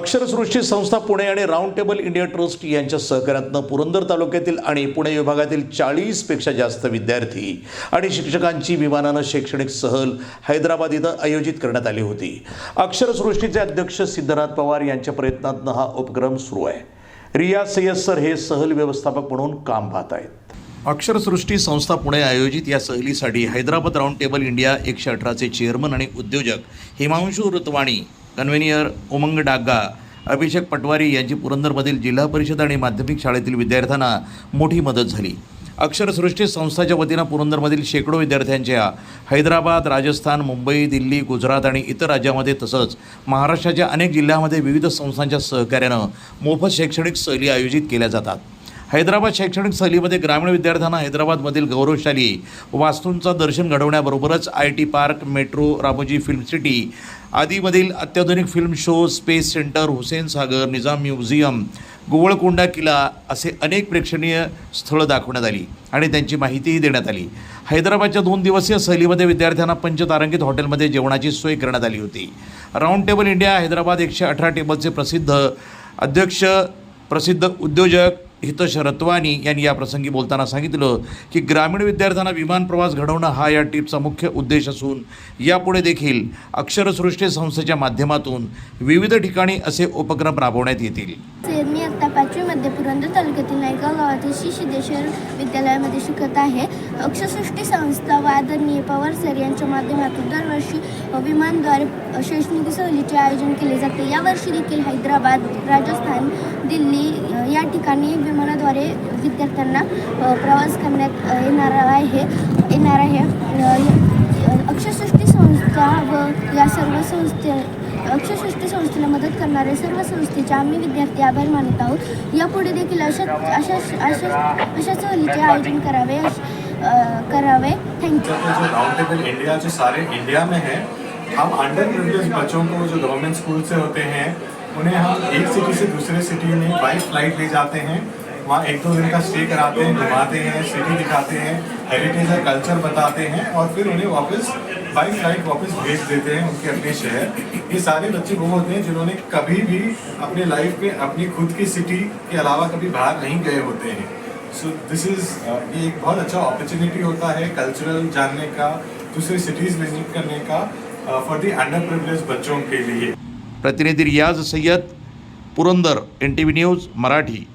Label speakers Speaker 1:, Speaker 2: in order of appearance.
Speaker 1: अक्षरसृष्टी संस्था पुणे आणि round table India trust यांच्या सहकार्यातून पुरंदर तालुक्यातील आणि पुणे विभागातील 40पेक्षा जास्त विद्यार्थी आणि शिक्षकांची विमानानं शैक्षणिक सहल हैदराबाद इथं आयोजित करण्यात आली होती। अक्षरसृष्टीचे अध्यक्ष सिद्धनाथ पवार यांच्या प्रयत्नातून हा उपक्रम सुरू आहे। रिया सय्यद सर हे सहल व्यवस्थापक म्हणून काम पाहत आहेत। अक्षरसृष्टी संस्था पुणे आयोजित या सहलीसाठी हैदराबाद राऊंड टेबल इंडिया 118चे चेअरमन आणि उद्योजक हिमांशु रुतवाणी, कन्व्हेनियर उमंग डागा, अभिषेक पटवारी यांची पुरंदरमधील जिल्हा परिषद आणि माध्यमिक शाळेतील विद्यार्थ्यांना मोठी मदत झाली। अक्षरसृष्टी संस्थाच्या वतीनं पुरंदरमधील शेकडो विद्यार्थ्यांच्या हैदराबाद, राजस्थान, मुंबई, दिल्ली, गुजरात आणि इतर राज्यांमध्ये तसंच महाराष्ट्राच्या अनेक जिल्ह्यांमध्ये विविध संस्थांच्या सहकार्यानं मोफत शैक्षणिक सहली आयोजित केल्या जातात। हैदराबाद शैक्षणिक सहलीमध्ये ग्रामीण विद्यार्थ्यांना हैदराबादमधील गौरवशाली वास्तूंचा दर्शन घडवण्याबरोबरच IT park, metro, Ramoji film city आदीमधील अत्याधुनिक film show, space centre, Hussain Sagar, Nizam museum, Govalkonda किल्ला असे अनेक प्रेक्षणीय स्थळं दाखवण्यात आली आणि त्यांची माहितीही देण्यात आली। हैदराबादच्या 2 दिवसीय सहलीमध्ये विद्यार्थ्यांना पंचतारांकित हॉटेलमध्ये जेवणाची सोय करण्यात आली होती। राऊंड टेबल इंडिया हैदराबाद 118 टेबलचे प्रसिद्ध अध्यक्ष, प्रसिद्ध उद्योजक हितेश रतवानी यांनी या प्रसंगी बोलताना सांगितलं की ग्रामीण विद्यार्थ्यांना विमान प्रवास घडवणं हा या ट्रिपचा मुख्य उद्देश असून यापुढे देखील अक्षरसृष्टी संस्थेच्या माध्यमातून विविध ठिकाणी असे उपक्रम राबवण्यात येतील।
Speaker 2: मी आता 5वीमध्ये पुरंदर तालुक्यातील नायगाव गावातील श्री सिद्धेश्वर विद्यालयामध्ये शिकत आहे। अक्षरसृष्टी संस्था व आदरणीय पवार सर यांच्या माध्यमातून दरवर्षी विमानद्वारे शैक्षणिक सहलीचे आयोजन केले जाते। यावर्षी देखील हैदराबाद, राजस्थान, दिल्ली या ठिकाणी विमानाद्वारे विद्यार्थ्यांना प्रवास करण्यात येणार आहे। अक्षरसृष्टी संस्था व या सर्व अक्षरसृष्टी संस्थेला मदत करणारे सर्व संस्थेचे आम्ही विद्यार्थी आभार मानत आहोत। यापुढे देखील अशा सहलीचे आयोजन करावे। Thank you.
Speaker 3: जो राउंड टेबल इंडिया जो सारे इंडिया में है, हम अंडर प्रिविलेज बच्चों को जो गवर्नमेंट स्कूल से होते हैं उन्हें हम एक सिटी से दूसरे सिटी में बाई फ्लाइट ले जाते हैं। वहाँ 1-2 दिन का स्टे कराते हैं, घुमाते हैं, सिटी दिखाते हैं, हेरिटेज और कल्चर बताते हैं और फिर उन्हें वापस बाई फ्लाइट वापस भेज देते हैं उनके अपने शहर। ये सारे बच्चे वो होते हैं जिन्होंने कभी भी अपने लाइफ में अपनी खुद की सिटी के अलावा कभी बाहर नहीं गए होते हैं। सो दिस इज़ ये एक बहुत अच्छा अपॉर्चुनिटी होता है कल्चरल जानने का, दूसरे सिटीज़ विजिट करने का फॉर दी अंडर प्रिविलेज बच्चों के लिए।
Speaker 1: प्रतिनिधी रियाज सय्यद, पुरंदर, NTV न्यूज़ मराठी।